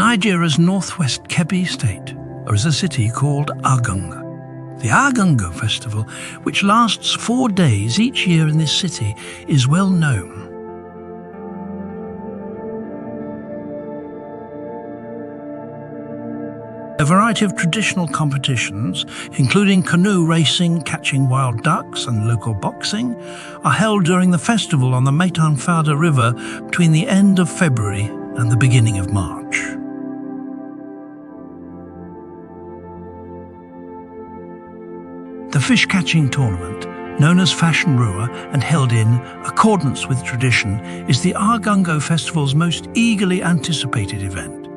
Nigeria's northwest Kebbi state, there is a city called Argungu. The Argungu festival, which lasts 4 days each year in this city, is well known. A variety of traditional competitions, including canoe racing, catching wild ducks and local boxing, are held during the festival on the Maitanfada River between the end of February and the beginning of March. The fish-catching tournament, known as Fashion Rua and held in accordance with tradition, is the Argungu Festival's most eagerly anticipated event.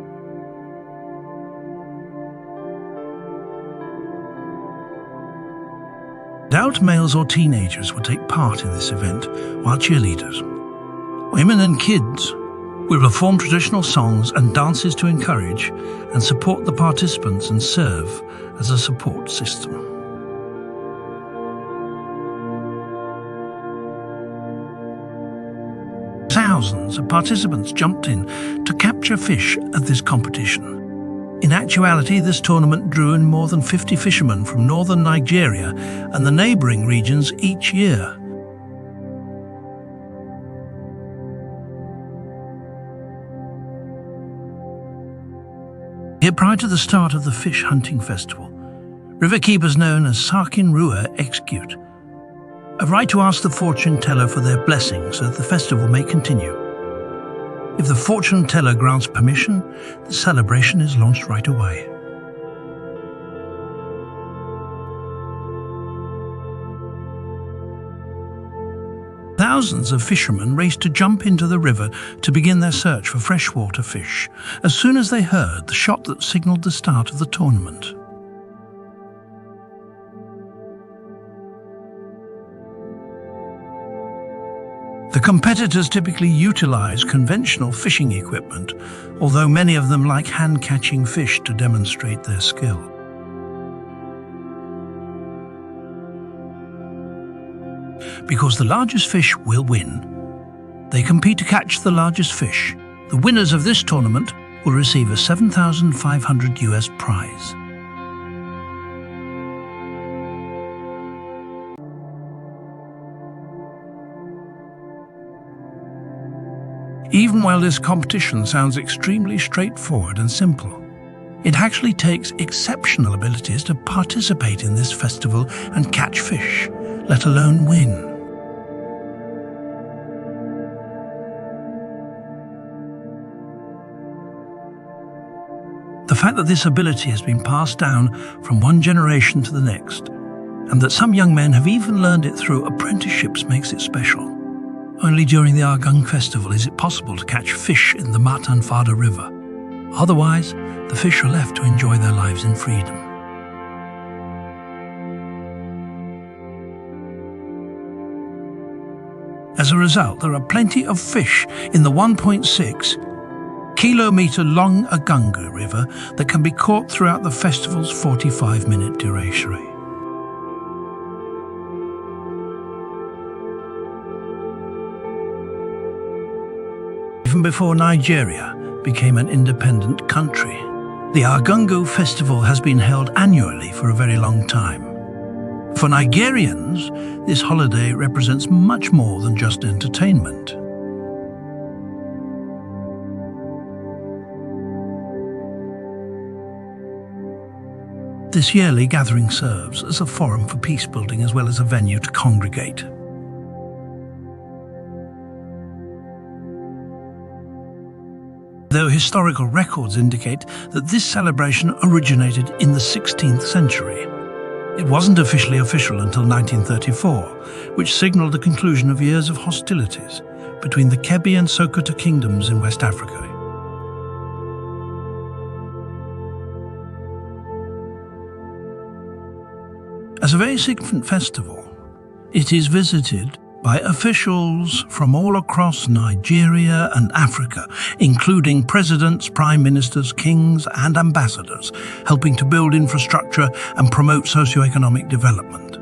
Adult males or teenagers will take part in this event, while cheerleaders, women and kids will perform traditional songs and dances to encourage and support the participants and serve as a support system. Thousands of participants jumped in to capture fish at this competition. In actuality, this tournament drew in more than 50 fishermen from northern Nigeria and the neighbouring regions each year. Here, prior to the start of the fish hunting festival, river keepers known as Sakin Rua execute a right to ask the fortune teller for their blessing so that the festival may continue. If the fortune teller grants permission, the celebration is launched right away. Thousands of fishermen raced to jump into the river to begin their search for freshwater fish as soon as they heard the shot that signaled the start of the tournament. The competitors typically utilize conventional fishing equipment, although many of them like hand-catching fish to demonstrate their skill. Because the largest fish will win, they compete to catch the largest fish. The winners of this tournament will receive a $7,500 US prize. Even while this competition sounds extremely straightforward and simple, it actually takes exceptional abilities to participate in this festival and catch fish, let alone win. The fact that this ability has been passed down from one generation to the next, and that some young men have even learned it through apprenticeships, makes it special. Only during the Argungu festival is it possible to catch fish in the Maitanfada River. Otherwise, the fish are left to enjoy their lives in freedom. As a result, there are plenty of fish in the 1.6-kilometre-long Argungu River that can be caught throughout the festival's 45-minute duration. Even before Nigeria became an independent country, the Argungu festival has been held annually for a very long time. For Nigerians, this holiday represents much more than just entertainment. This yearly gathering serves as a forum for peace building as well as a venue to congregate. Though historical records indicate that this celebration originated in the 16th century, it wasn't official until 1934, which signalled the conclusion of years of hostilities between the Kebbi and Sokoto kingdoms in West Africa. As a very significant festival, it is visited by officials from all across Nigeria and Africa, including presidents, prime ministers, kings and ambassadors, helping to build infrastructure and promote socio-economic development.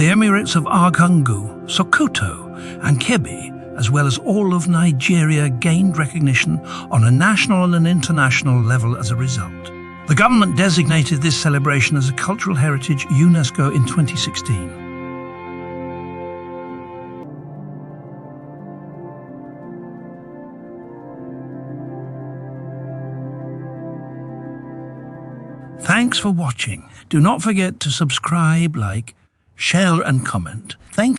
The Emirates of Argungu, Sokoto and Kebbi, as well as all of Nigeria, gained recognition on a national and international level as a result. The government designated this celebration as a Cultural Heritage UNESCO in 2016. Thanks for watching. Do not forget to subscribe, like, share and comment. Thank you.